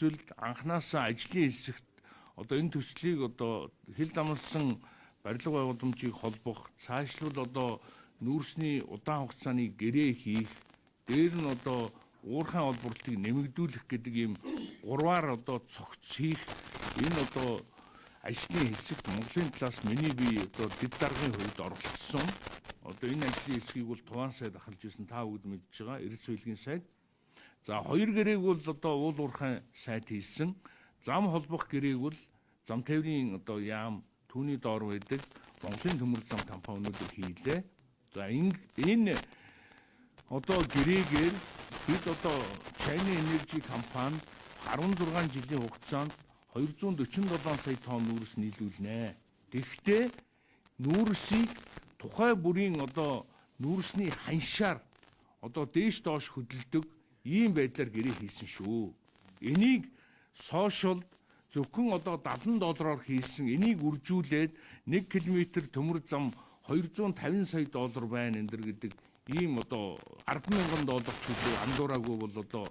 эсвэл анханасаа ажлын хэсэгт одоо энэ төслийг одоо хил дамнасан барилга байгууламжийг холбох, цаашлбал одоо нүүрсний удаан хугацааны гэрээ хийх, дээр нь одоо уурхайн олборлтыг нэмэгдүүлэх гэдэг ийм гурваар одоо цогц хийх энэ одоо ажлын хэсэгт Монголын талаас миний бие одоо дэд даргын хувьд оролцсон. Одоо энэ ажлын хэсгийг бол Туван сайд ахалж ирсэн та бүгд мэдж байгаа. Эрдэс соёлын сайд. За хоёр гэрээг бол одоо уул уурхайн сайд хийсэн. Зам холбох гэрээг бол зам тээврийн одоо яам түүний доор байдаг Монголын төмөр зам компаниудыг хийлээ. За энэ одоо гэрээгээр бид одоо China Energy компани 16 жилийн хугацаанд 247 сая тонн нүүрс нийлүүлнэ. Тэгэхдээ нүүрсийг тухай бүрийн одоо нүүрсний ханшаар одоо дээш доош хөдөлдөг ийм байдлаар гэрээ хийсэн шүү. Энийг сошиалд зөвхөн одоо $70 хийсэн энийг үржүүлээд 1 км төмөр зам $250 сая байна энэ гэдэг ийм одоо $10,000 чөлөө андуураагүй бол одоо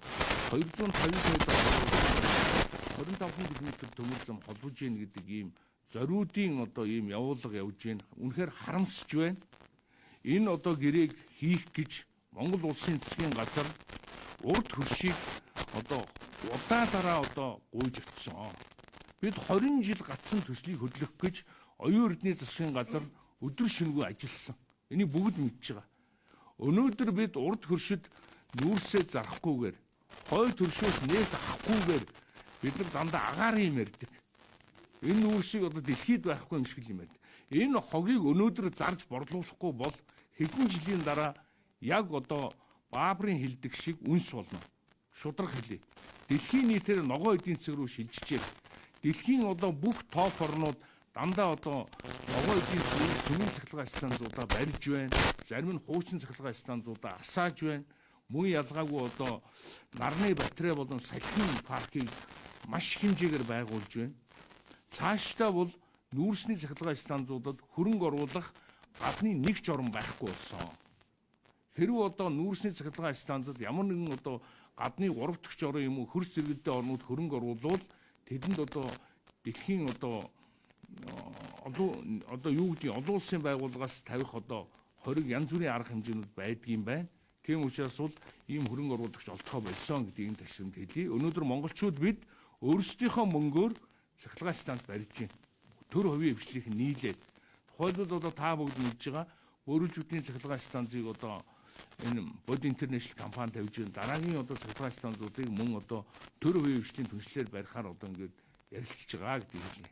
$250 сая 25 км төмөр зам холбож гин гэдэг ийм зориудын одоо ийм явуулга явж байна. Үнэхээр харамсаж байна. Энэ одоо гэрээг хийх гэж Монгол улсын засгийн газар урд хөршийг одоо удаа дараа одоо гуйж очсон. Бид 20 жил гацсан төслийг хөдлөх гэж оюун эрдний засгийн газар өдөр шөнөгүй ажилласан. Энийг бүгд мэдж байгаа. Өнөөдөр бид урд хөршид нүүрсээ зарахгүйгээр, хой төршөөс нефт авахгүйгээр бид нар дандаа агаар юм ярьдаг. Энэ нүүрсийг одоо дэлхийд байхгүй юм шиг юм ярьдаг. Энэ хогийг өнөөдөр зарж борлуулахгүй бол хэдэн жилийн дараа яг одоо Баабрын хэлдэг шиг үнс болно. Шудраг хэлээ. Дэлхийн нийтээр ногоо эдийн засаг руу шилжижээ. Дэлхийн одоо бүх топ орнууд дандаа одоо ногоо эдийн засгийн цөмийн цахилгаан станцуудаа барьж байна. Зарим нь хуучин цахилгаан станцуудаа асааж байна. Мөн ялгаагүй одоо нарны батарей болон салхин паркийг маш их хэмжээгээр байгуулж байна. Цаашдаа бол нүүрсний цахилгаан станцуудад хөрөнгө оруулах гадны нэг ч орн байхгүй болсон. Хэрвээ одоо нүүрсний цахилгаан станцад ямар нэгэн одоо гадны 3 дахь орн юм уу хөрс зэрэгтэй орнууд хөрөнгө оруулвал тэдэнд одоо дэлхийн одоо юу гэдэг олон улсын байгууллагаас тавих одоо хориг янз бүрийн арга хэмжээнүүд байдгийм байна. Тийм учраас бол ийм хөрөнгө оруулагч олдохоо болсон гэдгийг ташрамд хэлье. Өнөөдөр монголчууд бид өөрсдийнхөө мөнгөөр цахилгаан станц барьж байна. Төр хувийн хвшлийг нийлээд тухайлбал одоо та бүгд мэдж байгаа өөрөлдвийн цахилгаан станцыг одоо энэ Bod International компани тавьж байна. Дараагийн одоо цахилгаан станцуудыг мөн одоо төр хувийн хвшлийн түншлэлээр барихаар одоо ингээд ярилцж байгаа гэдэг хэлнэ.